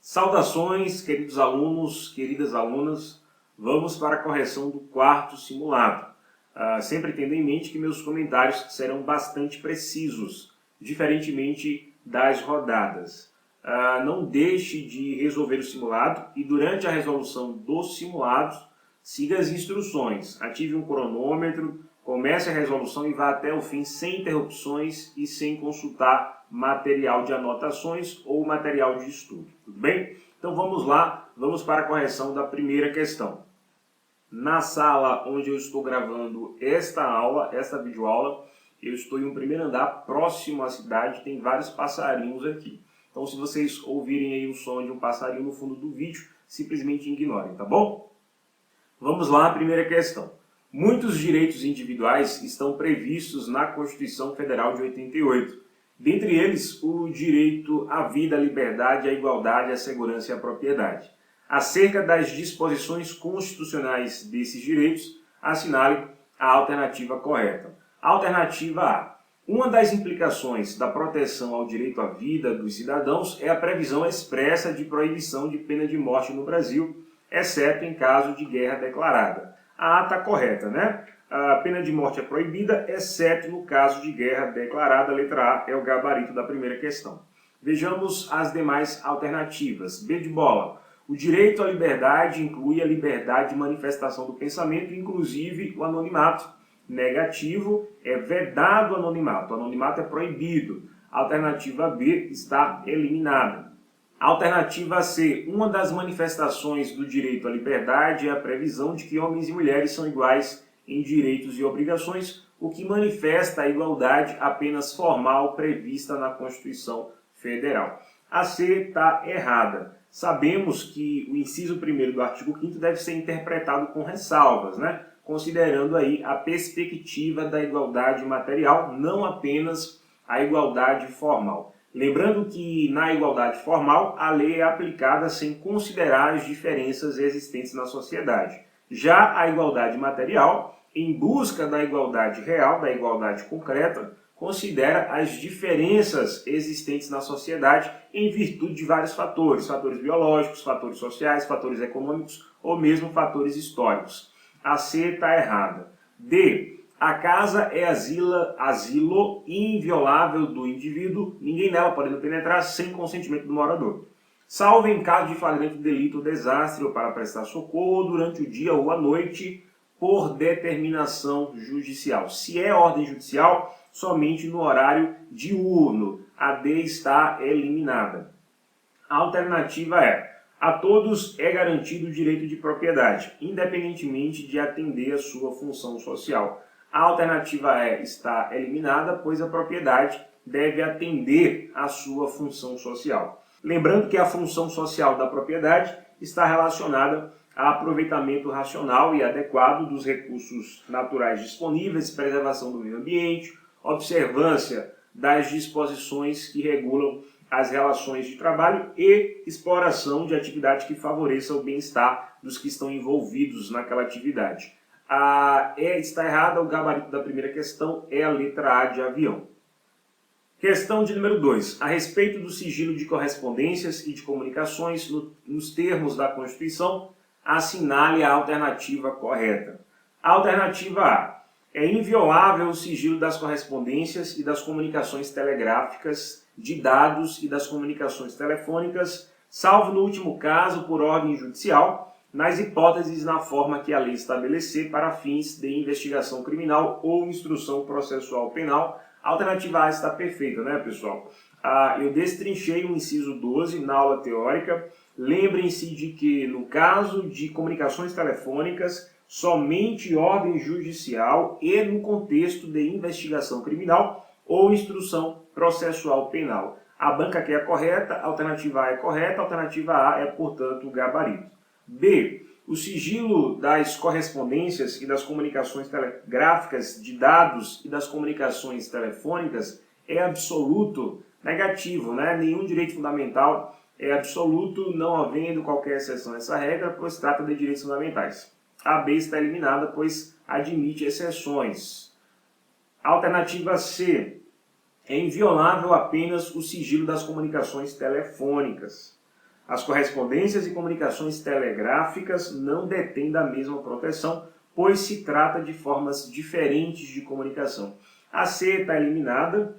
Saudações, queridos alunos, queridas alunas. Vamos para a correção do quarto simulado. Sempre tendo em mente que meus comentários serão bastante precisos, diferentemente das rodadas. Não deixe de resolver o simulado e durante a resolução dos simulados, siga as instruções. Ative um cronômetro, comece a resolução e vá até o fim sem interrupções e sem consultar material de anotações ou material de estudo. Tudo bem? Então vamos lá, vamos para a correção da primeira questão. Na sala onde eu estou gravando esta aula, esta videoaula, eu estou em um primeiro andar próximo à cidade, tem vários passarinhos aqui. Então se vocês ouvirem aí o som de um passarinho no fundo do vídeo, simplesmente ignorem, tá bom? Vamos lá, a primeira questão. Muitos direitos individuais estão previstos na Constituição Federal de 88. Dentre eles, o direito à vida, à liberdade, à igualdade, à segurança e à propriedade. Acerca das disposições constitucionais desses direitos, assinale a alternativa correta. Alternativa A. Uma das implicações da proteção ao direito à vida dos cidadãos é a previsão expressa de proibição de pena de morte no Brasil, exceto em caso de guerra declarada. A A está correta, né? A pena de morte é proibida, exceto no caso de guerra declarada. A letra A é o gabarito da primeira questão. Vejamos as demais alternativas. B de bola. O direito à liberdade inclui a liberdade de manifestação do pensamento, inclusive o anonimato. Negativo, é vedado o anonimato. O anonimato é proibido. A alternativa B está eliminada. Alternativa C. Uma das manifestações do direito à liberdade é a previsão de que homens e mulheres são iguais em direitos e obrigações, o que manifesta a igualdade apenas formal prevista na Constituição Federal. A C está errada. Sabemos que o inciso 1º do artigo 5º deve ser interpretado com ressalvas, né? Considerando aí a perspectiva da igualdade material, não apenas a igualdade formal. Lembrando que na igualdade formal, a lei é aplicada sem considerar as diferenças existentes na sociedade. Já a igualdade material, em busca da igualdade real, da igualdade concreta, considera as diferenças existentes na sociedade em virtude de vários fatores, fatores biológicos, fatores sociais, fatores econômicos ou mesmo fatores históricos. A C está errada. D. A casa é asilo inviolável do indivíduo, ninguém nela podendo penetrar sem consentimento do morador. Salvo em caso de flagrante delito ou desastre ou para prestar socorro durante o dia ou a noite por determinação judicial. Se é ordem judicial, somente no horário diurno. A D está eliminada. A alternativa é: a todos é garantido o direito de propriedade, independentemente de atender a sua função social. A alternativa E está eliminada, pois a propriedade deve atender à sua função social. Lembrando que a função social da propriedade está relacionada a aproveitamento racional e adequado dos recursos naturais disponíveis, preservação do meio ambiente, observância das disposições que regulam as relações de trabalho e exploração de atividade que favoreça o bem-estar dos que estão envolvidos naquela atividade. A E está errada, o gabarito da primeira questão é a letra A de avião. Questão de número 2. A respeito do sigilo de correspondências e de comunicações nos termos da Constituição, assinale a alternativa correta. A alternativa A. É inviolável o sigilo das correspondências e das comunicações telegráficas, de dados e das comunicações telefônicas, salvo no último caso por ordem judicial, nas hipóteses na forma que a lei estabelecer para fins de investigação criminal ou instrução processual penal. A alternativa A está perfeita, né, pessoal? Eu destrinchei o inciso 12 na aula teórica. Lembrem-se de que, no caso de comunicações telefônicas, somente ordem judicial e no contexto de investigação criminal ou instrução processual penal. A banca aqui é correta, a alternativa A é correta, a alternativa A é, portanto, o gabarito. B. O sigilo das correspondências e das comunicações telegráficas, de dados e das comunicações telefônicas é absoluto, negativo, né? Nenhum direito fundamental é absoluto, não havendo qualquer exceção a essa regra, pois trata de direitos fundamentais. A B está eliminada, pois admite exceções. Alternativa C. É inviolável apenas o sigilo das comunicações telefônicas. As correspondências e comunicações telegráficas não detêm da mesma proteção, pois se trata de formas diferentes de comunicação. A C está eliminada.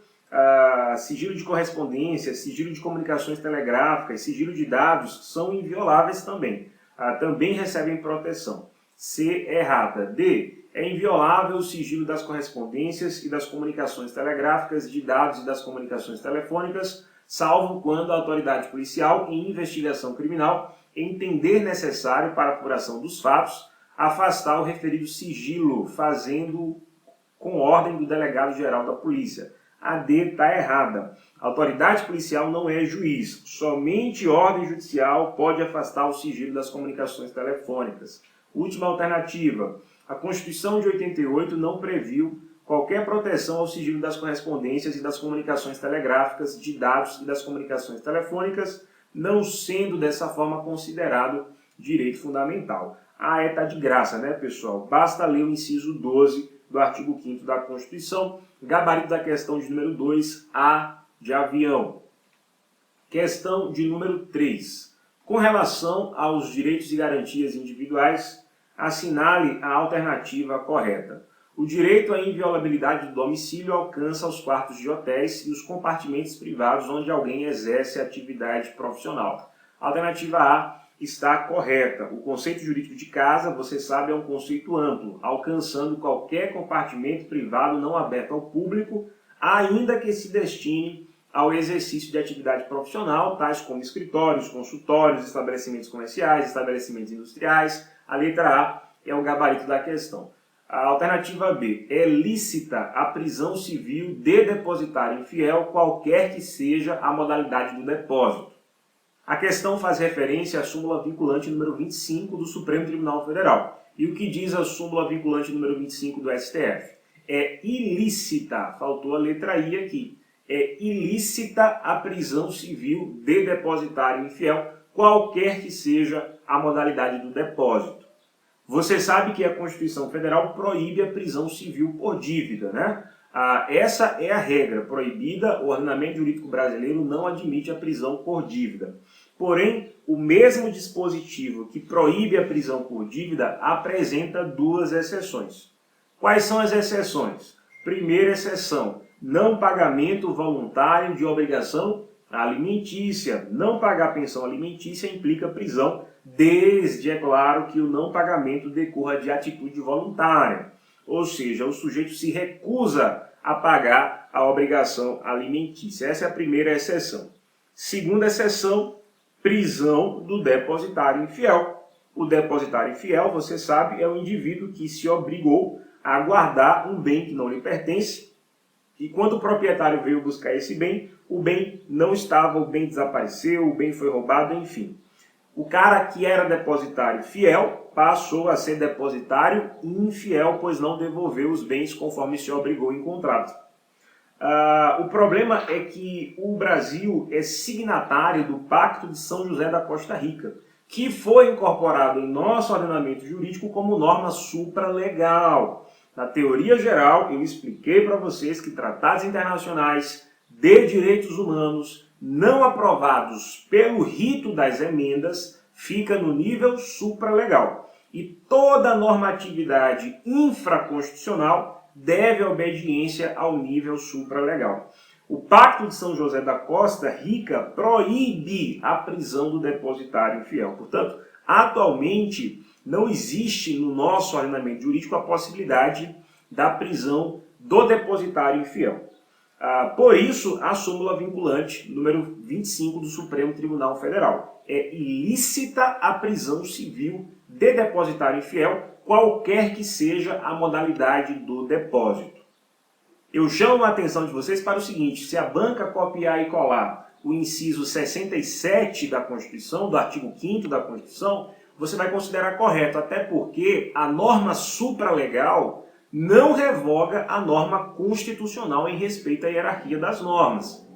Sigilo de correspondência, sigilo de comunicações telegráficas, sigilo de dados são invioláveis também. Também recebem proteção. C, errada. D, é inviolável o sigilo das correspondências e das comunicações telegráficas, de dados e das comunicações telefônicas, salvo quando a autoridade policial, em investigação criminal, entender necessário para a apuração dos fatos, afastar o referido sigilo, fazendo com ordem do delegado-geral da polícia. A D está errada. A autoridade policial não é juiz. Somente ordem judicial pode afastar o sigilo das comunicações telefônicas. Última alternativa. A Constituição de 88 não previu qualquer proteção ao sigilo das correspondências e das comunicações telegráficas, de dados e das comunicações telefônicas, não sendo dessa forma considerado direito fundamental. A E está de graça, né, pessoal? Basta ler o inciso 12 do artigo 5º da Constituição, gabarito da questão de número 2, A de avião. Questão de número 3. Com relação aos direitos e garantias individuais, assinale a alternativa correta. O direito à inviolabilidade do domicílio alcança os quartos de hotéis e os compartimentos privados onde alguém exerce atividade profissional. A alternativa A está correta. O conceito jurídico de casa, você sabe, é um conceito amplo, alcançando qualquer compartimento privado não aberto ao público, ainda que se destine ao exercício de atividade profissional, tais como escritórios, consultórios, estabelecimentos comerciais, estabelecimentos industriais. A letra A é o gabarito da questão. A alternativa B, é lícita a prisão civil de depositário infiel, qualquer que seja a modalidade do depósito. A questão faz referência à súmula vinculante número 25 do Supremo Tribunal Federal. E o que diz a súmula vinculante número 25 do STF? É ilícita, faltou a letra I aqui, é ilícita a prisão civil de depositário infiel, qualquer que seja a modalidade do depósito. Você sabe que a Constituição Federal proíbe a prisão civil por dívida, né? Essa é a regra proibida, o ordenamento jurídico brasileiro não admite a prisão por dívida. Porém, o mesmo dispositivo que proíbe a prisão por dívida apresenta duas exceções. Quais são as exceções? Primeira exceção, não pagamento voluntário de obrigação alimentícia. Não pagar pensão alimentícia implica prisão, desde, é claro, que o não pagamento decorra de atitude voluntária. Ou seja, o sujeito se recusa a pagar a obrigação alimentícia. Essa é a primeira exceção. Segunda exceção, prisão do depositário infiel. O depositário infiel, você sabe, é o indivíduo que se obrigou a guardar um bem que não lhe pertence, e quando o proprietário veio buscar esse bem, o bem não estava, o bem desapareceu, o bem foi roubado, enfim. O cara que era depositário fiel passou a ser depositário infiel, pois não devolveu os bens conforme se obrigou em contrato. O problema é que o Brasil é signatário do Pacto de São José da Costa Rica, que foi incorporado em nosso ordenamento jurídico como norma supralegal. Na teoria geral, eu expliquei para vocês que tratados internacionais de direitos humanos não aprovados pelo rito das emendas fica no nível supralegal. E toda normatividade infraconstitucional deve obediência ao nível supralegal. O Pacto de São José da Costa Rica proíbe a prisão do depositário infiel. Portanto, atualmente não existe no nosso ordenamento jurídico a possibilidade da prisão do depositário infiel. Por isso, a súmula vinculante número 25 do Supremo Tribunal Federal. É ilícita a prisão civil de depositário infiel, qualquer que seja a modalidade do depósito. Eu chamo a atenção de vocês para o seguinte: se a banca copiar e colar o inciso 67 da Constituição, do artigo 5º da Constituição, você vai considerar correto, até porque a norma supralegal não revoga a norma constitucional em respeito à hierarquia das normas.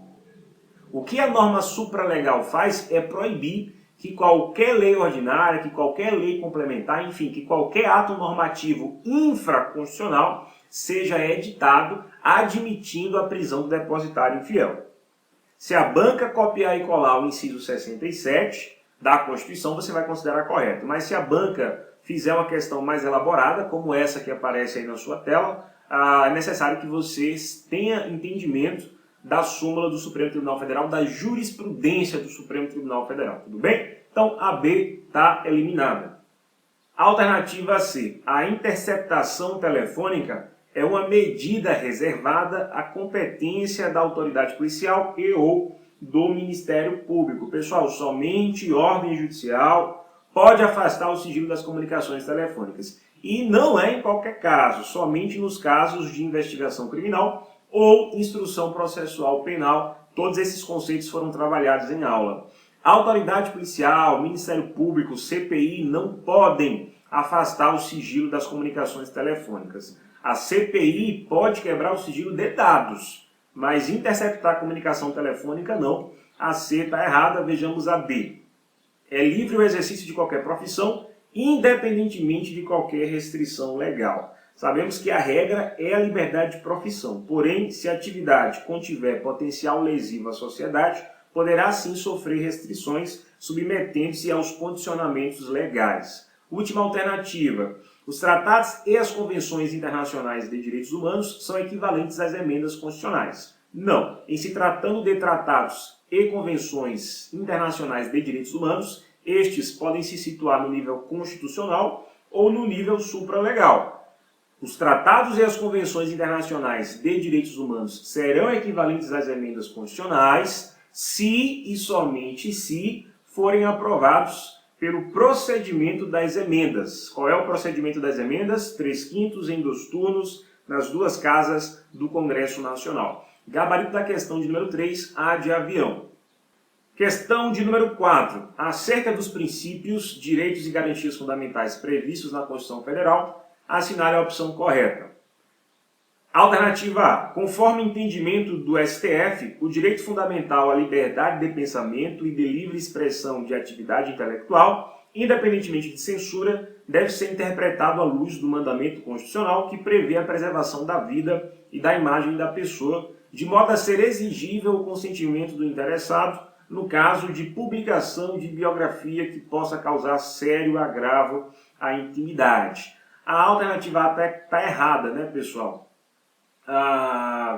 O que a norma supralegal faz é proibir que qualquer lei ordinária, que qualquer lei complementar, enfim, que qualquer ato normativo infraconstitucional seja editado admitindo a prisão do depositário infiel. Se a banca copiar e colar o inciso 67, da Constituição, você vai considerar correto. Mas se a banca fizer uma questão mais elaborada, como essa que aparece aí na sua tela, é necessário que você tenha entendimento da súmula do Supremo Tribunal Federal, da jurisprudência do Supremo Tribunal Federal, tudo bem? Então, a B está eliminada. Alternativa C. A interceptação telefônica é uma medida reservada à competência da autoridade policial e ou do Ministério Público. Pessoal, somente ordem judicial pode afastar o sigilo das comunicações telefônicas. E não é em qualquer caso, somente nos casos de investigação criminal ou instrução processual penal. Todos esses conceitos foram trabalhados em aula. A autoridade policial, Ministério Público, CPI não podem afastar o sigilo das comunicações telefônicas. A CPI pode quebrar o sigilo de dados, mas interceptar a comunicação telefônica não. A C está errada, vejamos a D. É livre o exercício de qualquer profissão, independentemente de qualquer restrição legal. Sabemos que a regra é a liberdade de profissão, porém, se a atividade contiver potencial lesivo à sociedade, poderá sim sofrer restrições, submetendo-se aos condicionamentos legais. Última alternativa. Os tratados e as convenções internacionais de direitos humanos são equivalentes às emendas constitucionais. Não. Em se tratando de tratados e convenções internacionais de direitos humanos, estes podem se situar no nível constitucional ou no nível supralegal. Os tratados e as convenções internacionais de direitos humanos serão equivalentes às emendas constitucionais se e somente se forem aprovados pelo procedimento das emendas. Qual é o procedimento das emendas? 3/5 em 2 turnos nas 2 casas do Congresso Nacional. Gabarito da questão de número 3, A de avião. Questão de número 4. Acerca dos princípios, direitos e garantias fundamentais previstos na Constituição Federal, assinale a opção correta. Alternativa A. Conforme entendimento do STF, o direito fundamental à liberdade de pensamento e de livre expressão de atividade intelectual, independentemente de censura, deve ser interpretado à luz do mandamento constitucional que prevê a preservação da vida e da imagem da pessoa, de modo a ser exigível o consentimento do interessado no caso de publicação de biografia que possa causar sério agravo à intimidade. A alternativa A está errada, né, pessoal?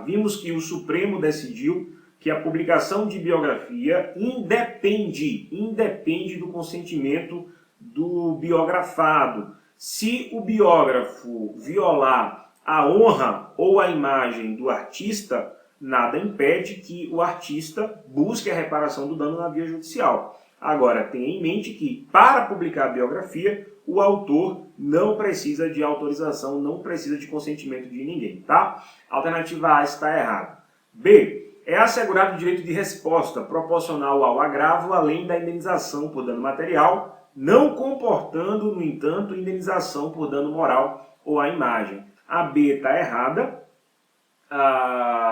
Vimos que o Supremo decidiu que a publicação de biografia independe do consentimento do biografado. Se o biógrafo violar a honra ou a imagem do artista, nada impede que o artista busque a reparação do dano na via judicial. Agora, tenha em mente que, para publicar a biografia, o autor não precisa de autorização, não precisa de consentimento de ninguém, tá? A alternativa A está errada. B. É assegurado o direito de resposta proporcional ao agravo, além da indenização por dano material, não comportando, no entanto, indenização por dano moral ou à imagem. A B está errada.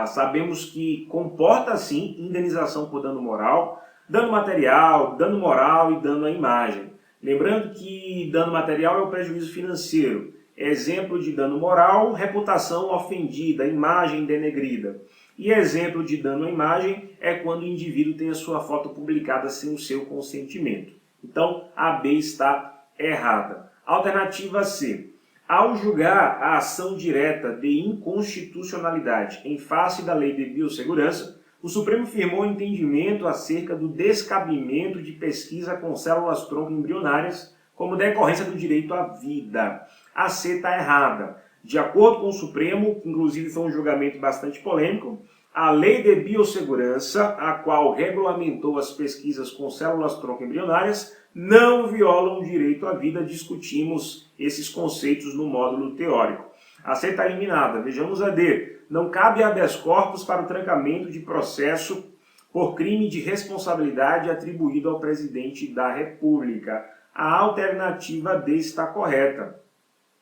Sabemos que comporta, sim, indenização por dano moral, dano material, dano moral e dano à imagem. Lembrando que dano material é o prejuízo financeiro. Exemplo de dano moral, reputação ofendida, imagem denegrida. E exemplo de dano à imagem é quando o indivíduo tem a sua foto publicada sem o seu consentimento. Então, a B está errada. Alternativa C. Ao julgar a ação direta de inconstitucionalidade em face da Lei de Biossegurança, o Supremo firmou entendimento acerca do descabimento de pesquisa com células-tronco embrionárias como decorrência do direito à vida. A C está errada. De acordo com o Supremo, inclusive foi um julgamento bastante polêmico, a Lei de Biossegurança, a qual regulamentou as pesquisas com células-tronco embrionárias, não violam o direito à vida. Discutimos esses conceitos no módulo teórico. A C está eliminada. Vejamos a D. Não cabe habeas corpus para o trancamento de processo por crime de responsabilidade atribuído ao presidente da República. A alternativa D está correta.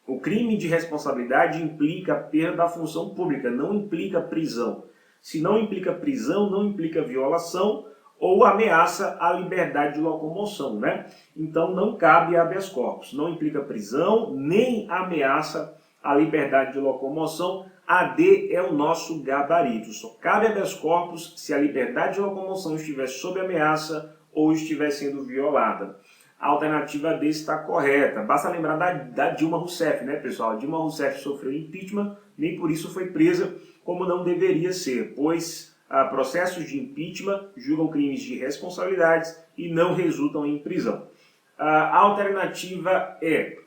O crime de responsabilidade implica perda da função pública, não implica prisão. Se não implica prisão, não implica violação ou ameaça à liberdade de locomoção, né? Então não cabe habeas corpus. Não implica prisão, nem ameaça à liberdade de locomoção. A D é o nosso gabarito. Só cabe habeas corpus se a liberdade de locomoção estiver sob ameaça ou estiver sendo violada. A alternativa D está correta. Basta lembrar da Dilma Rousseff, né, pessoal? A Dilma Rousseff sofreu impeachment, nem por isso foi presa, como não deveria ser, pois processos de impeachment julgam crimes de responsabilidades e não resultam em prisão. A alternativa é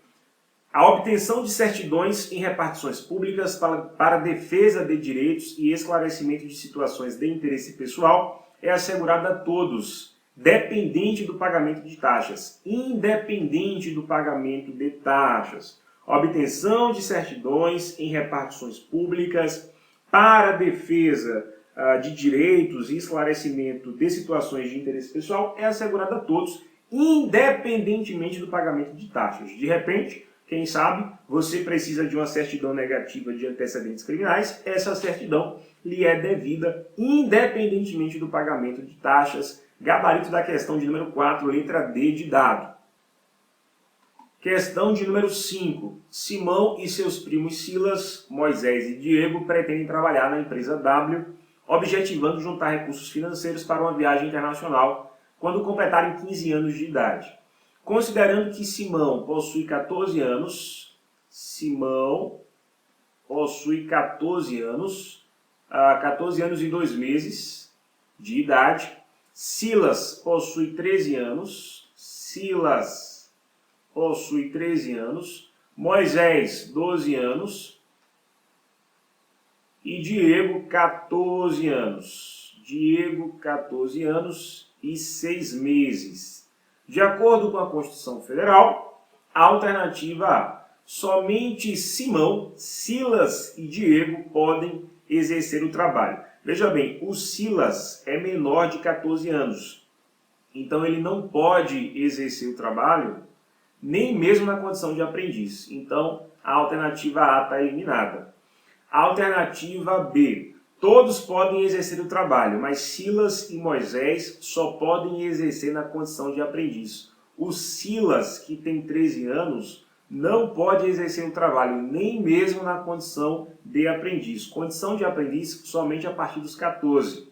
a obtenção de certidões em repartições públicas para defesa de direitos e esclarecimento de situações de interesse pessoal é assegurada a todos, dependente do pagamento de taxas, independente do pagamento de taxas. Obtenção de certidões em repartições públicas para defesa de direitos e esclarecimento de situações de interesse pessoal é assegurada a todos, independentemente do pagamento de taxas. De repente, quem sabe, você precisa de uma certidão negativa de antecedentes criminais, essa certidão lhe é devida independentemente do pagamento de taxas. Gabarito da questão de número 4, letra D de dado. Questão de número 5. Simão e seus primos Silas, Moisés e Diego pretendem trabalhar na empresa W, objetivando juntar recursos financeiros para uma viagem internacional quando completarem 15 anos de idade. Considerando que Simão possui 14 anos, 14 anos e 2 meses de idade. Silas possui 13 anos, Moisés 12 anos e Diego 14 anos. 14 anos e 6 meses. De acordo com a Constituição Federal, a alternativa A, somente Simão, Silas e Diego podem exercer o trabalho. Veja bem, o Silas é menor de 14 anos, então ele não pode exercer o trabalho nem mesmo na condição de aprendiz. Então, a alternativa A está eliminada. A alternativa B, todos podem exercer o trabalho, mas Silas e Moisés só podem exercer na condição de aprendiz. O Silas, que tem 13 anos, não pode exercer o trabalho, nem mesmo na condição de aprendiz. Condição de aprendiz somente a partir dos 14.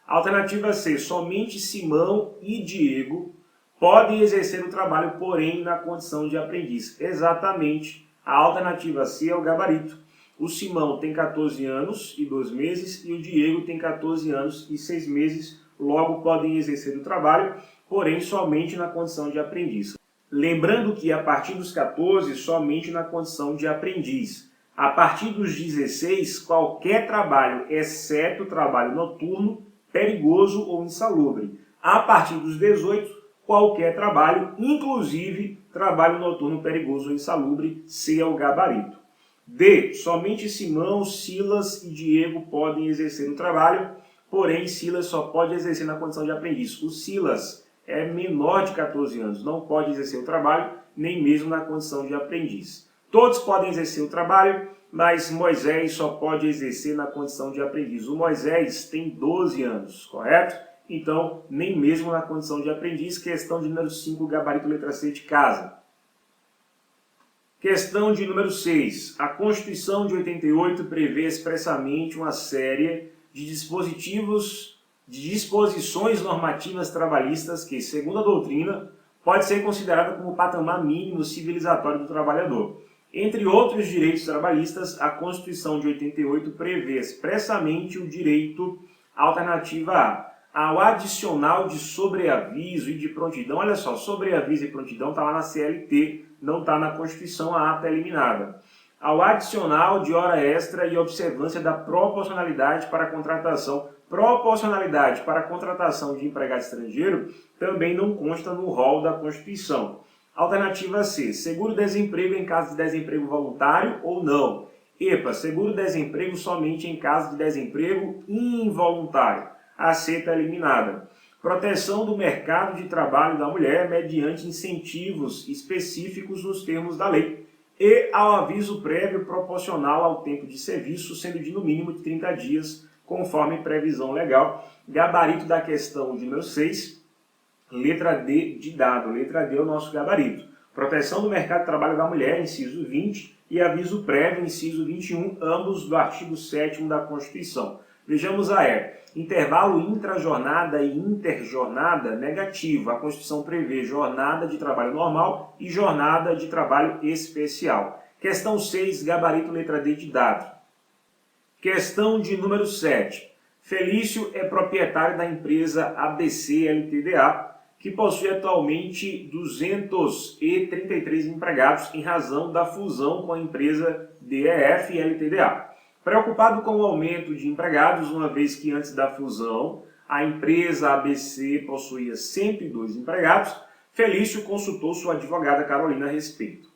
Alternativa C, somente Simão e Diego podem exercer o trabalho, porém na condição de aprendiz. Exatamente, a alternativa C é o gabarito. O Simão tem 14 anos e 2 meses e o Diego tem 14 anos e 6 meses, logo podem exercer o trabalho, porém somente na condição de aprendiz. Lembrando que a partir dos 14, somente na condição de aprendiz. A partir dos 16, qualquer trabalho, exceto trabalho noturno, perigoso ou insalubre. A partir dos 18, qualquer trabalho, inclusive trabalho noturno, perigoso ou insalubre, C é o gabarito. D. Somente Simão, Silas e Diego podem exercer o trabalho, porém Silas só pode exercer na condição de aprendiz. O Silas é menor de 14 anos, não pode exercer o trabalho, nem mesmo na condição de aprendiz. Todos podem exercer o trabalho, mas Moisés só pode exercer na condição de aprendiz. O Moisés tem 12 anos, correto? Então, nem mesmo na condição de aprendiz. Questão de número 5, gabarito letra C de casa. Questão de número 6. A Constituição de 88 prevê expressamente uma série de disposições normativas trabalhistas que, segundo a doutrina, pode ser considerada como o patamar mínimo civilizatório do trabalhador. Entre outros direitos trabalhistas, a Constituição de 88 prevê expressamente o direito alternativa A ao adicional de sobreaviso e de prontidão. Olha só, sobreaviso e prontidão está lá na CLT, não está na Constituição, a A está eliminada. Ao adicional de hora extra e observância da proporcionalidade para a contratação. Proporcionalidade para a contratação de empregado estrangeiro também não consta no rol da Constituição. Alternativa C, seguro-desemprego em caso de desemprego voluntário ou não. EPA, seguro-desemprego somente em caso de desemprego involuntário. A C está eliminada. Proteção do mercado de trabalho da mulher mediante incentivos específicos nos termos da lei e ao aviso prévio proporcional ao tempo de serviço, sendo de no mínimo 30 dias, conforme previsão legal. Gabarito da questão de número 6, letra D de dado. Letra D é o nosso gabarito. Proteção do mercado de trabalho da mulher, inciso 20, e aviso prévio, inciso 21, ambos do artigo 7º da Constituição. Vejamos a E. Intervalo intrajornada e interjornada negativo. A Constituição prevê jornada de trabalho normal e jornada de trabalho especial. Questão 6, gabarito letra D de dado. Questão de número 7. Felício é proprietário da empresa ABC Ltda, que possui atualmente 233 empregados em razão da fusão com a empresa DEF Ltda. Preocupado com o aumento de empregados, uma vez que antes da fusão a empresa ABC possuía 102 empregados, Felício consultou sua advogada Carolina a respeito.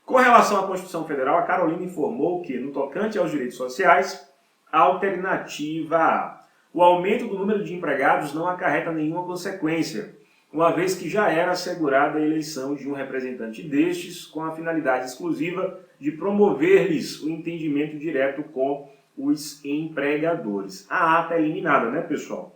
Com relação à Constituição Federal, a Carolina informou que, no tocante aos direitos sociais, a alternativa A. O aumento do número de empregados não acarreta nenhuma consequência, uma vez que já era assegurada a eleição de um representante destes com a finalidade exclusiva de promover-lhes o entendimento direto com os empregadores. A A está eliminada, né, pessoal?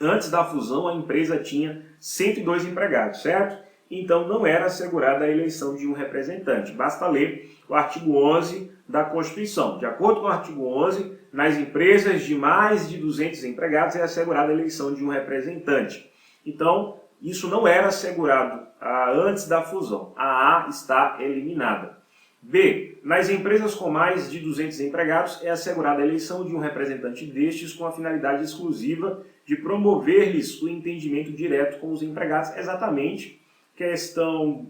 Antes da fusão, a empresa tinha 102 empregados, certo? Então não era assegurada a eleição de um representante. Basta ler o artigo 11 da Constituição. De acordo com o artigo 11, nas empresas de mais de 200 empregados é assegurada a eleição de um representante. Então, isso não era assegurado antes da fusão. A A está eliminada. B. Nas empresas com mais de 200 empregados é assegurada a eleição de um representante destes com a finalidade exclusiva de promover-lhes o entendimento direto com os empregados. Exatamente. Questão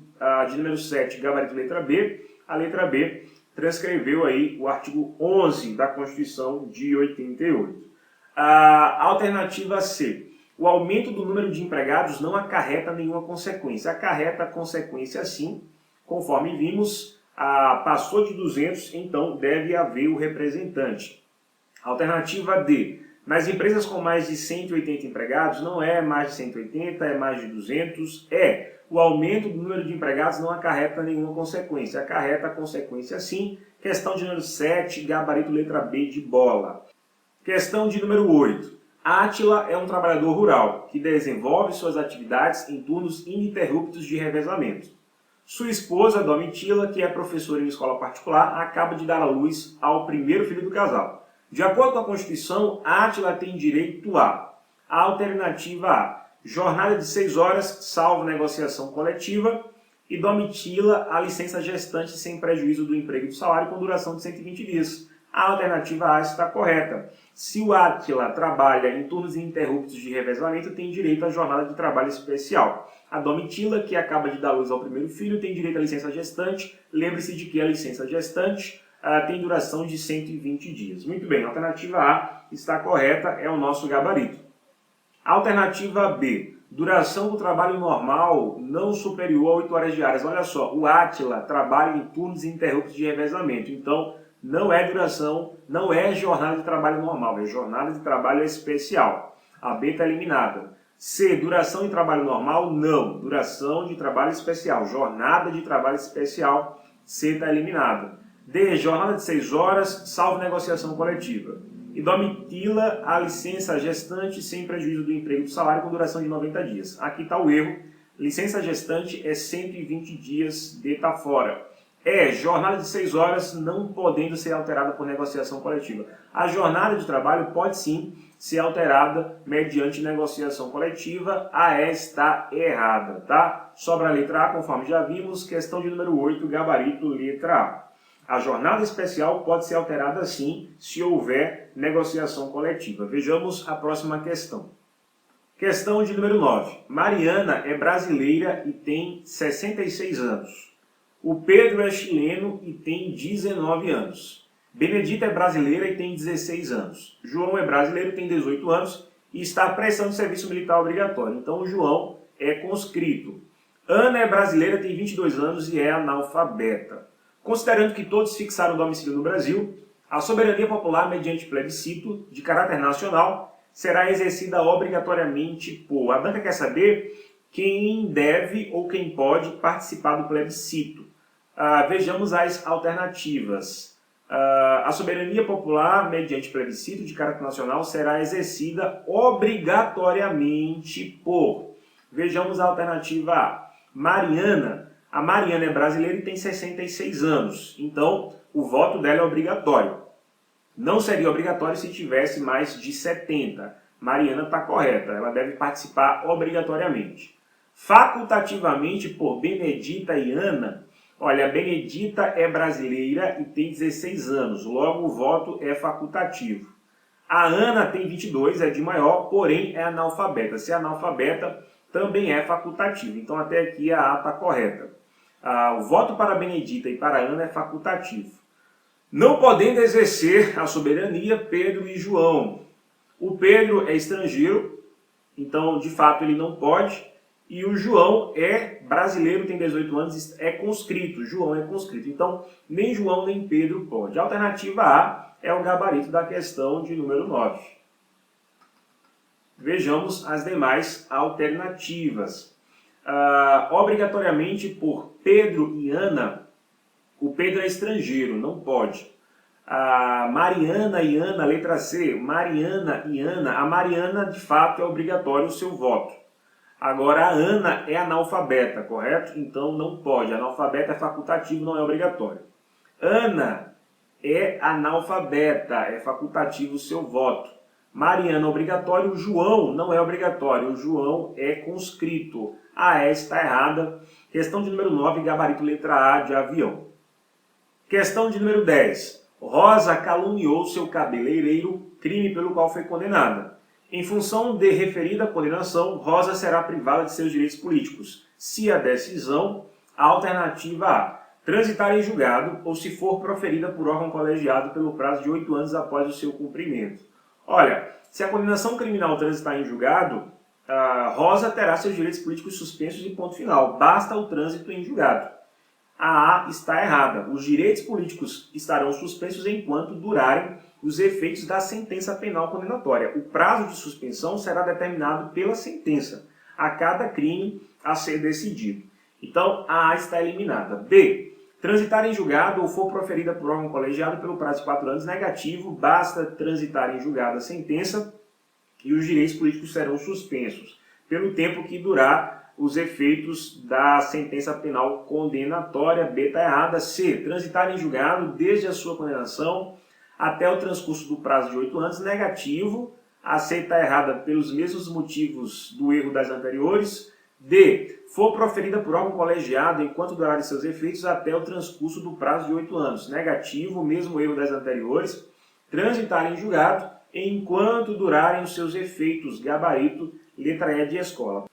de número 7, gabarito letra B. A letra B transcreveu aí o artigo 11 da Constituição de 88. A alternativa C. O aumento do número de empregados não acarreta nenhuma consequência. Acarreta consequência sim, conforme vimos, passou de 200, então deve haver o representante. Alternativa D. Nas empresas com mais de 180 empregados, não é mais de 180, é mais de 200, o aumento do número de empregados não acarreta nenhuma consequência. Acarreta consequência sim. Questão de número 7, gabarito letra B de bola. Questão de número 8. Átila é um trabalhador rural que desenvolve suas atividades em turnos ininterruptos de revezamento. Sua esposa, Domitila, que é professora em escola particular, acaba de dar à luz ao primeiro filho do casal. De acordo com a Constituição, Átila tem direito a alternativa A. Jornada de 6 horas, salvo negociação coletiva, e Domitila a licença gestante sem prejuízo do emprego e do salário com duração de 120 dias. A alternativa A está correta. Se o Átila trabalha em turnos ininterruptos de revezamento, tem direito à jornada de trabalho especial. A Domitila, que acaba de dar luz ao primeiro filho, tem direito à licença gestante. Lembre-se de que a licença gestante tem duração de 120 dias. Muito bem, a alternativa A está correta, é o nosso gabarito. Alternativa B. Duração do trabalho normal não superior a 8 horas diárias. Olha só, o Átila trabalha em turnos ininterruptos de revezamento. Então, não é duração, não é jornada de trabalho normal, é jornada de trabalho especial. A B está eliminada. C. Duração de trabalho normal? Não. Duração de trabalho especial. Jornada de trabalho especial. C está eliminada. D. Jornada de 6 horas, salvo negociação coletiva. E Domitila a licença gestante sem prejuízo do emprego e do salário com duração de 90 dias. Aqui está o erro. Licença gestante é 120 dias, D está fora. Jornada de 6 horas não podendo ser alterada por negociação coletiva. A jornada de trabalho pode sim ser alterada mediante negociação coletiva. A E está errada, tá? Sobra a letra A, conforme já vimos. Questão de número 8, gabarito letra A. A jornada especial pode ser alterada sim se houver negociação coletiva. Vejamos a próxima questão. Questão de número 9. Mariana é brasileira e tem 66 anos. O Pedro é chileno e tem 19 anos. Benedita é brasileira e tem 16 anos. João é brasileiro e tem 18 anos e está prestando serviço militar obrigatório. Então o João é conscrito. Ana é brasileira, tem 22 anos e é analfabeta. Considerando que todos fixaram domicílio no Brasil, a soberania popular, mediante plebiscito de caráter nacional, será exercida obrigatoriamente por... A banca quer saber quem deve ou quem pode participar do plebiscito. Vejamos as alternativas. A soberania popular, mediante plebiscito de caráter nacional, será exercida obrigatoriamente por... Vejamos a alternativa A. Mariana. A Mariana é brasileira e tem 66 anos. Então, o voto dela é obrigatório. Não seria obrigatório se tivesse mais de 70. Mariana está correta, ela deve participar obrigatoriamente. Facultativamente por Benedita e Ana, olha, a Benedita é brasileira e tem 16 anos, logo o voto é facultativo. A Ana tem 22, é de maior, porém é analfabeta. Se é analfabeta, também é facultativo. Então até aqui a A está correta. O voto para a Benedita e para a Ana é facultativo. Não podendo exercer a soberania, Pedro e João. O Pedro é estrangeiro, então de fato ele não pode. E o João é brasileiro, tem 18 anos, é conscrito. João é conscrito. Então nem João nem Pedro pode. A alternativa A é o gabarito da questão de número 9. Vejamos as demais alternativas. Obrigatoriamente por Pedro e Ana, o Pedro é estrangeiro, não pode. Mariana e Ana, letra C, Mariana e Ana, a Mariana de fato é obrigatório o seu voto. Agora a Ana é analfabeta, correto? Então não pode, analfabeta é facultativo, não é obrigatório. Ana é analfabeta, é facultativo o seu voto. Mariana é obrigatório, o João não é obrigatório, o João é conscrito. A E está errada. Questão de número 9, gabarito letra A de avião. Questão de número 10. Rosa caluniou seu cabeleireiro, crime pelo qual foi condenada. Em função de referida condenação, Rosa será privada de seus direitos políticos. Se a decisão, a alternativa A, transitar em julgado ou se for proferida por órgão colegiado pelo prazo de 8 anos após o seu cumprimento. Olha, se a condenação criminal transitar em julgado, Rosa terá seus direitos políticos suspensos e ponto final. Basta o trânsito em julgado. A A está errada. Os direitos políticos estarão suspensos enquanto durarem os efeitos da sentença penal condenatória. O prazo de suspensão será determinado pela sentença a cada crime a ser decidido. Então, a A está eliminada. B. Transitar em julgado ou for proferida por órgão colegiado pelo prazo de 4 anos, negativo, basta transitar em julgado a sentença e os direitos políticos serão suspensos pelo tempo que durar os efeitos da sentença penal condenatória. B está errada. C. Transitar em julgado desde a sua condenação até o transcurso do prazo de 8 anos, negativo. A C está errada pelos mesmos motivos do erro das anteriores. D. For proferida por órgão colegiado enquanto durarem seus efeitos até o transcurso do prazo de 8 anos. Negativo, mesmo erro das anteriores. Transitar em julgado enquanto durarem os seus efeitos. Gabarito, letra E de escola.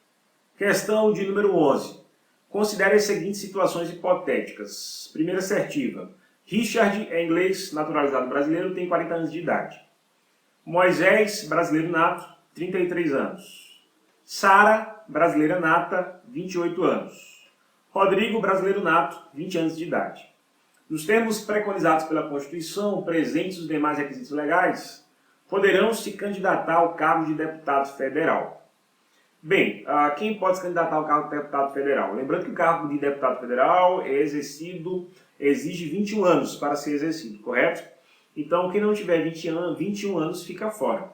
Questão de número 11. Considere as seguintes situações hipotéticas. Primeira assertiva. Richard é inglês, naturalizado brasileiro, tem 40 anos de idade. Moisés, brasileiro nato, 33 anos. Sara, brasileira nata, 28 anos. Rodrigo, brasileiro nato, 20 anos de idade. Nos termos preconizados pela Constituição, presentes os demais requisitos legais, poderão se candidatar ao cargo de deputado federal. Bem, quem pode se candidatar ao cargo de deputado federal? Lembrando que o cargo de deputado federal é exige 21 anos para ser exercido, correto? Então, quem não tiver 21 anos fica fora.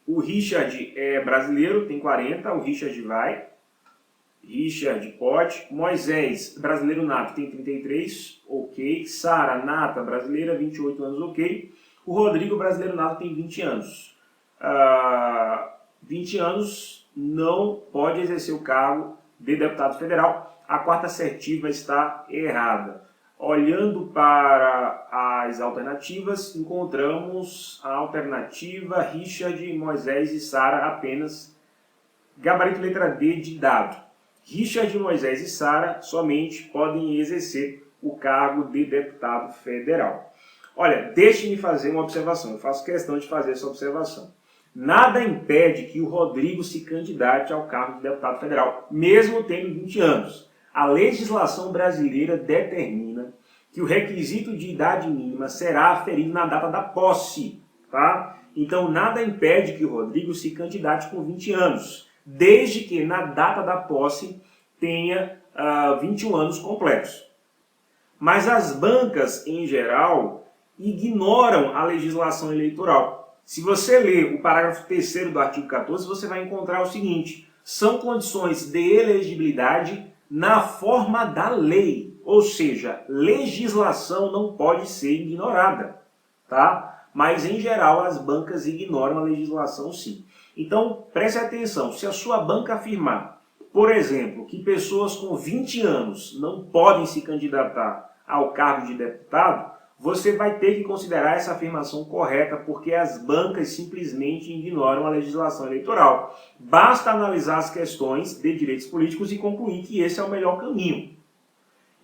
O Richard é brasileiro, tem 40, o Richard vai. Richard pode. Moisés, brasileiro nato, tem 33, ok. Sara, nata, brasileira, 28 anos, ok. O Rodrigo, brasileiro nato, tem 20 anos. 20 anos não pode exercer o cargo de deputado federal. A quarta assertiva está errada. Olhando para as alternativas, encontramos a alternativa Richard, Moisés e Sara apenas. Gabarito letra D de dado. Richard, Moisés e Sara somente podem exercer o cargo de deputado federal. Olha, deixe-me fazer uma observação, eu faço questão de fazer essa observação. Nada impede que o Rodrigo se candidate ao cargo de deputado federal, mesmo tendo 20 anos. A legislação brasileira determina que o requisito de idade mínima será aferido na data da posse, tá? Então, nada impede que o Rodrigo se candidate com 20 anos, desde que na data da posse tenha 21 anos completos. Mas as bancas, em geral, ignoram a legislação eleitoral. Se você ler o parágrafo 3º do artigo 14, você vai encontrar o seguinte: são condições de elegibilidade na forma da lei, ou seja, legislação não pode ser ignorada, tá? Mas em geral as bancas ignoram a legislação sim. Então, preste atenção, se a sua banca afirmar, por exemplo, que pessoas com 20 anos não podem se candidatar ao cargo de deputado, você vai ter que considerar essa afirmação correta, porque as bancas simplesmente ignoram a legislação eleitoral. Basta analisar as questões de direitos políticos e concluir que esse é o melhor caminho.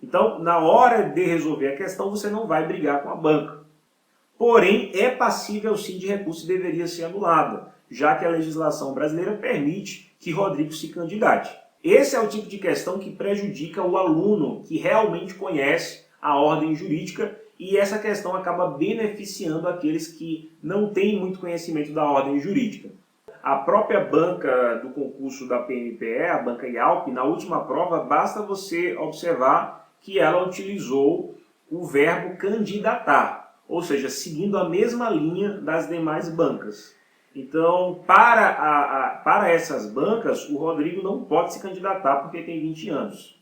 Então, na hora de resolver a questão, você não vai brigar com a banca. Porém, é passível sim de recurso e deveria ser anulada, já que a legislação brasileira permite que Rodrigo se candidate. Esse é o tipo de questão que prejudica o aluno que realmente conhece a ordem jurídica, e essa questão acaba beneficiando aqueles que não têm muito conhecimento da ordem jurídica. A própria banca do concurso da PMPE, a banca IALP, na última prova, basta você observar que ela utilizou o verbo candidatar, ou seja, seguindo a mesma linha das demais bancas. Então, para essas bancas, o Rodrigo não pode se candidatar porque tem 20 anos.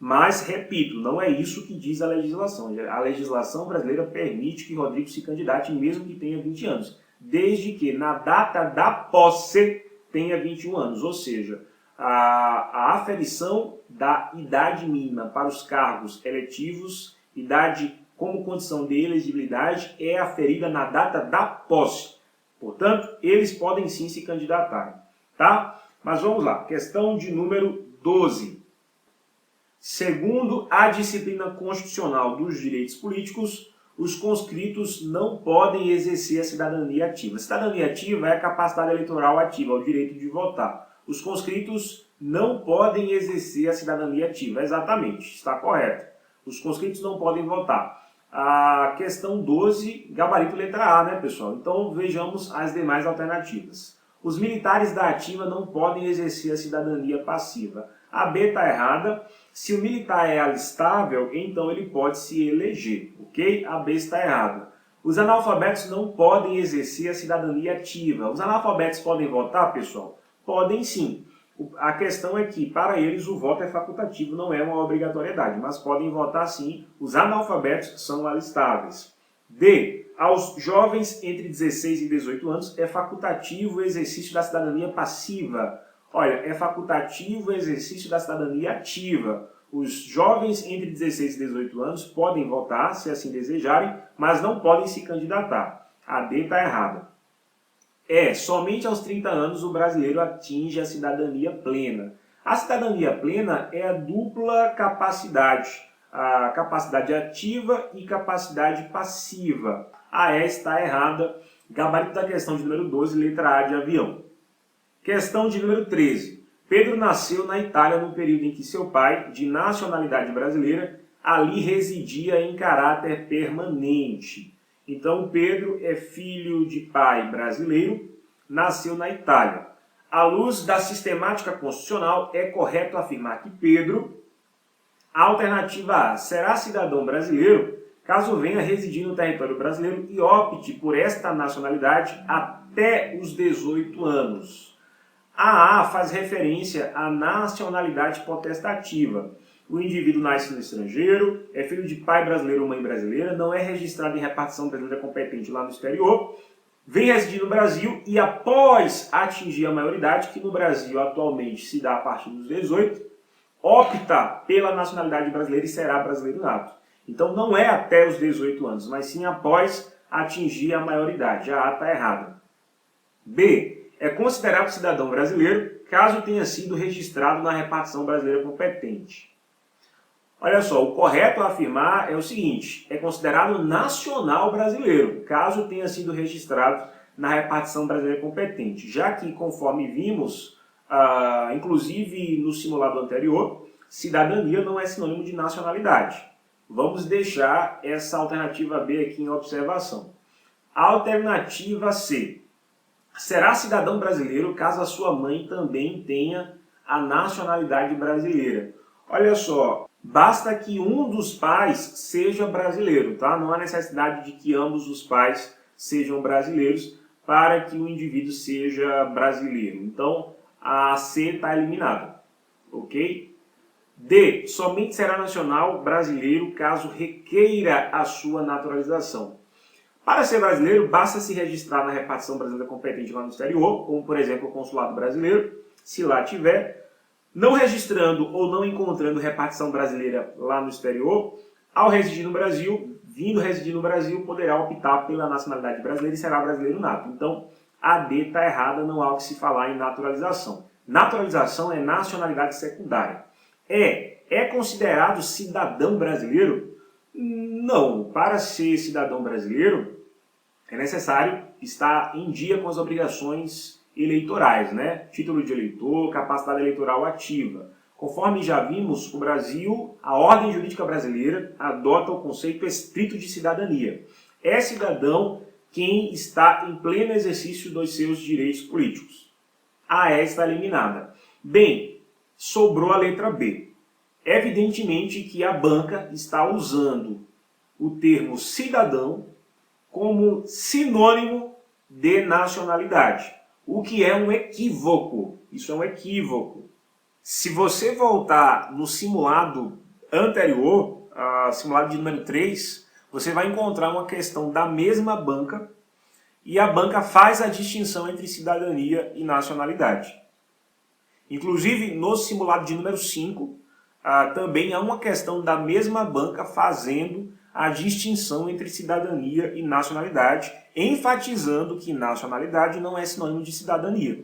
Mas, repito, não é isso que diz a legislação. A legislação brasileira permite que Rodrigo se candidate mesmo que tenha 20 anos, desde que na data da posse tenha 21 anos, ou seja, a aferição da idade mínima para os cargos eletivos, idade como condição de elegibilidade, é aferida na data da posse. Portanto, eles podem sim se candidatar, tá? Mas vamos lá, questão de número 12. Segundo a disciplina constitucional dos direitos políticos, os conscritos não podem exercer a cidadania ativa. A cidadania ativa é a capacidade eleitoral ativa, o direito de votar. Os conscritos não podem exercer a cidadania ativa. Exatamente, está correto. Os conscritos não podem votar. A questão 12, gabarito letra A, né, pessoal? Então vejamos as demais alternativas. Os militares da ativa não podem exercer a cidadania passiva. A B está errada. Se o militar é alistável, então ele pode se eleger, ok? A B está errada. Os analfabetos não podem exercer a cidadania ativa. Os analfabetos podem votar, pessoal? Podem sim. A questão é que, para eles, o voto é facultativo, não é uma obrigatoriedade, mas podem votar sim. Os analfabetos são alistáveis. D. Aos jovens entre 16 e 18 anos é facultativo o exercício da cidadania passiva. Olha, é facultativo o exercício da cidadania ativa. Os jovens entre 16 e 18 anos podem votar, se assim desejarem, mas não podem se candidatar. A D está errada. Somente aos 30 anos o brasileiro atinge a cidadania plena. A cidadania plena é a dupla capacidade, a capacidade ativa e capacidade passiva. A E está errada. Gabarito da questão de número 12, letra A de avião. Questão de número 13. Pedro nasceu na Itália no período em que seu pai, de nacionalidade brasileira, ali residia em caráter permanente. Então, Pedro é filho de pai brasileiro, nasceu na Itália. À luz da sistemática constitucional, é correto afirmar que Pedro, a alternativa A, será cidadão brasileiro caso venha residir no território brasileiro e opte por esta nacionalidade até os 18 anos. A faz referência à nacionalidade potestativa. O indivíduo nasce no estrangeiro, é filho de pai brasileiro ou mãe brasileira, não é registrado em repartição brasileira competente lá no exterior, vem residir no Brasil e após atingir a maioridade, que no Brasil atualmente se dá a partir dos 18, opta pela nacionalidade brasileira e será brasileiro nato. Então não é até os 18 anos, mas sim após atingir a maioridade. A está errada. B. É considerado cidadão brasileiro caso tenha sido registrado na repartição brasileira competente. Olha só, o correto a afirmar é o seguinte, é considerado nacional brasileiro, caso tenha sido registrado na repartição brasileira competente, já que, conforme vimos, inclusive no simulado anterior, cidadania não é sinônimo de nacionalidade. Vamos deixar essa alternativa B aqui em observação. A alternativa C. Será cidadão brasileiro caso a sua mãe também tenha a nacionalidade brasileira. Olha só, basta que um dos pais seja brasileiro, tá? Não há necessidade de que ambos os pais sejam brasileiros para que o indivíduo seja brasileiro. Então, a C está eliminada, ok? D. Somente será nacional brasileiro caso requeira a sua naturalização. Para ser brasileiro, basta se registrar na repartição brasileira competente lá no exterior, como por exemplo o consulado brasileiro, se lá tiver. Não registrando ou não encontrando repartição brasileira lá no exterior, ao residir no Brasil, vindo residir no Brasil, poderá optar pela nacionalidade brasileira e será brasileiro nato. Então, a D está errada, não há o que se falar em naturalização. Naturalização é nacionalidade secundária. É considerado cidadão brasileiro? Não. Para ser cidadão brasileiro, é necessário estar em dia com as obrigações eleitorais, né? Título de eleitor, capacidade eleitoral ativa. Conforme já vimos, o Brasil, a ordem jurídica brasileira, adota o conceito estrito de cidadania. É cidadão quem está em pleno exercício dos seus direitos políticos. A E está eliminada. Bem, sobrou a letra B. Evidentemente que a banca está usando o termo cidadão como sinônimo de nacionalidade, o que é um equívoco. Isso é um equívoco. Se você voltar no simulado anterior, simulado de número 3, você vai encontrar uma questão da mesma banca e a banca faz a distinção entre cidadania e nacionalidade. Inclusive, no simulado de número 5, também há uma questão da mesma banca fazendo a distinção entre cidadania e nacionalidade, enfatizando que nacionalidade não é sinônimo de cidadania.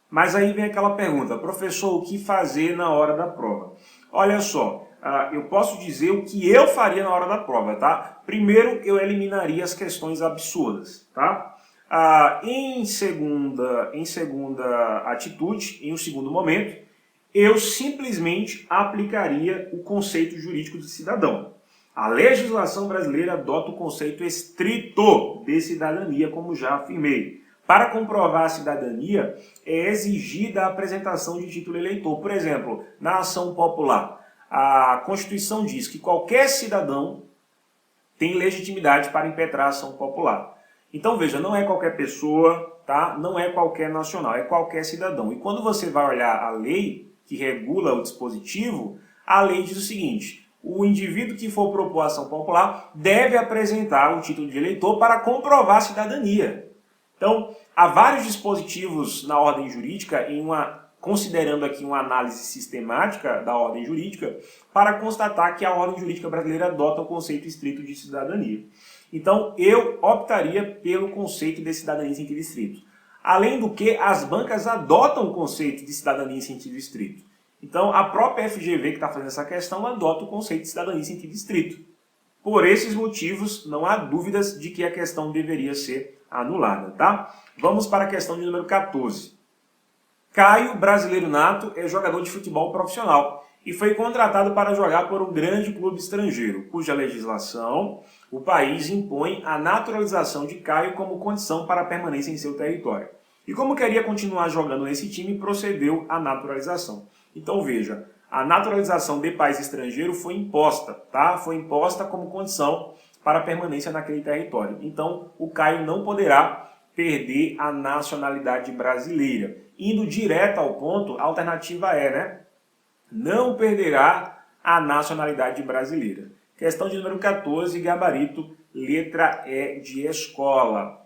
Mas aí vem aquela pergunta, professor, o que fazer na hora da prova? Olha só, eu posso dizer o que eu faria na hora da prova, tá? Primeiro, eu eliminaria as questões absurdas, tá? Em segunda atitude, em um segundo momento, eu simplesmente aplicaria o conceito jurídico de cidadão. A legislação brasileira adota o conceito estrito de cidadania, como já afirmei. Para comprovar a cidadania, é exigida a apresentação de título eleitor. Por exemplo, na ação popular, a Constituição diz que qualquer cidadão tem legitimidade para impetrar a ação popular. Então, veja, não é qualquer pessoa, tá? Não é qualquer nacional, é qualquer cidadão. E quando você vai olhar a lei que regula o dispositivo, a lei diz o seguinte: o indivíduo que for propor a ação popular deve apresentar o título de eleitor para comprovar a cidadania. Então, há vários dispositivos na ordem jurídica, considerando aqui uma análise sistemática da ordem jurídica, para constatar que a ordem jurídica brasileira adota o conceito estrito de cidadania. Então, eu optaria pelo conceito de cidadania em sentido estrito. Além do que, as bancas adotam o conceito de cidadania em sentido estrito. Então, a própria FGV que está fazendo essa questão adota o conceito de cidadania em sentido estrito. Por esses motivos, não há dúvidas de que a questão deveria ser anulada, tá? Vamos para a questão de número 14. Caio, brasileiro nato, é jogador de futebol profissional e foi contratado para jogar por um grande clube estrangeiro, cuja legislação o país impõe a naturalização de Caio como condição para a permanência em seu território. E como queria continuar jogando nesse time, procedeu à naturalização. Então veja, a naturalização de país estrangeiro foi imposta, tá? Foi imposta como condição para a permanência naquele território. Então o Caio não poderá perder a nacionalidade brasileira. Indo direto ao ponto, a alternativa é, né? Não perderá a nacionalidade brasileira. Questão de número 14, gabarito, letra E de escola.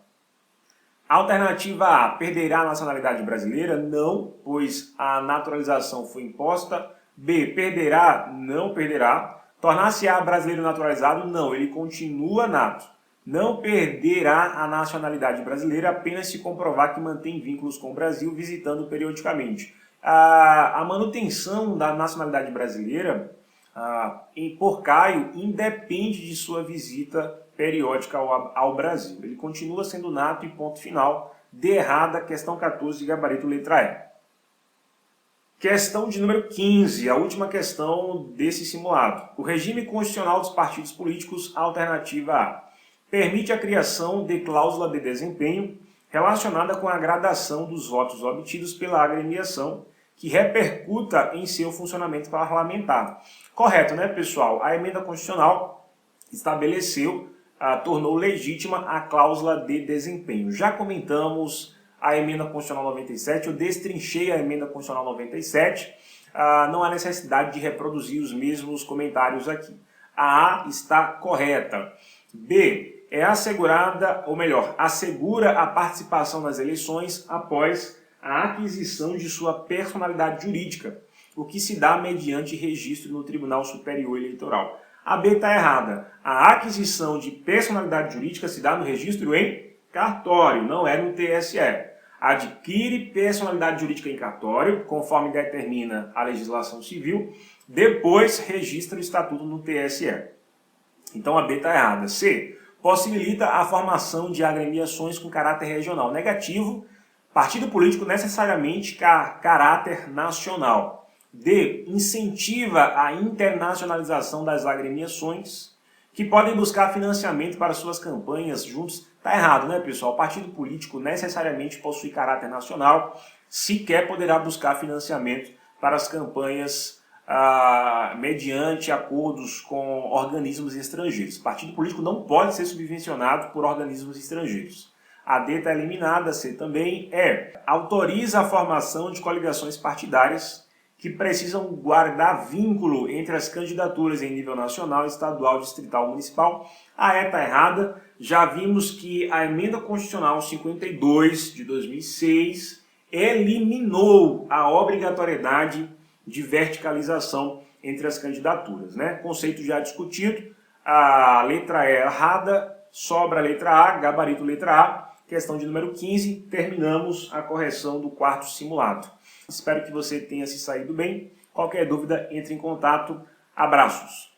Alternativa A, perderá a nacionalidade brasileira? Não, pois a naturalização foi imposta. B, perderá? Não perderá. Tornar-se-á brasileiro naturalizado? Não, ele continua nato. Não perderá a nacionalidade brasileira apenas se comprovar que mantém vínculos com o Brasil, visitando periodicamente. A manutenção da nacionalidade brasileira por Caio independe de sua visita periódica ao Brasil. Ele continua sendo nato e ponto final. De errada, questão 14, gabarito letra E. Questão de número 15, a última questão desse simulado. O regime constitucional dos partidos políticos, alternativa A, permite a criação de cláusula de desempenho relacionada com a gradação dos votos obtidos pela agremiação, que repercuta em seu funcionamento parlamentar. Correto, né, pessoal? A emenda constitucional estabeleceu, tornou legítima a cláusula de desempenho. Já comentamos a emenda constitucional 97, eu destrinchei a emenda constitucional 97, não há necessidade de reproduzir os mesmos comentários aqui. A A está correta. B, é assegurada, ou melhor, assegura a participação nas eleições após a aquisição de sua personalidade jurídica, o que se dá mediante registro no Tribunal Superior Eleitoral. A B está errada. A aquisição de personalidade jurídica se dá no registro em cartório, não é no TSE. Adquire personalidade jurídica em cartório, conforme determina a legislação civil, depois registra o estatuto no TSE. Então a B está errada. C. Possibilita a formação de agremiações com caráter regional. Negativo. Partido político necessariamente caráter nacional. D. Incentiva a internacionalização das agremiações, que podem buscar financiamento para suas campanhas juntos. Está errado, né, pessoal? O partido político necessariamente possui caráter nacional, sequer poderá buscar financiamento para as campanhas mediante acordos com organismos estrangeiros. O partido político não pode ser subvencionado por organismos estrangeiros. A D está eliminada, a C também. Autoriza a formação de coligações partidárias que precisam guardar vínculo entre as candidaturas em nível nacional, estadual, distrital, municipal. A E está errada. Já vimos que a Emenda Constitucional 52 de 2006 eliminou a obrigatoriedade de verticalização entre as candidaturas, né? Conceito já discutido. A letra E errada, sobra a letra A, gabarito letra A. Questão de número 15, terminamos a correção do quarto simulado. Espero que você tenha se saído bem. Qualquer dúvida, entre em contato. Abraços!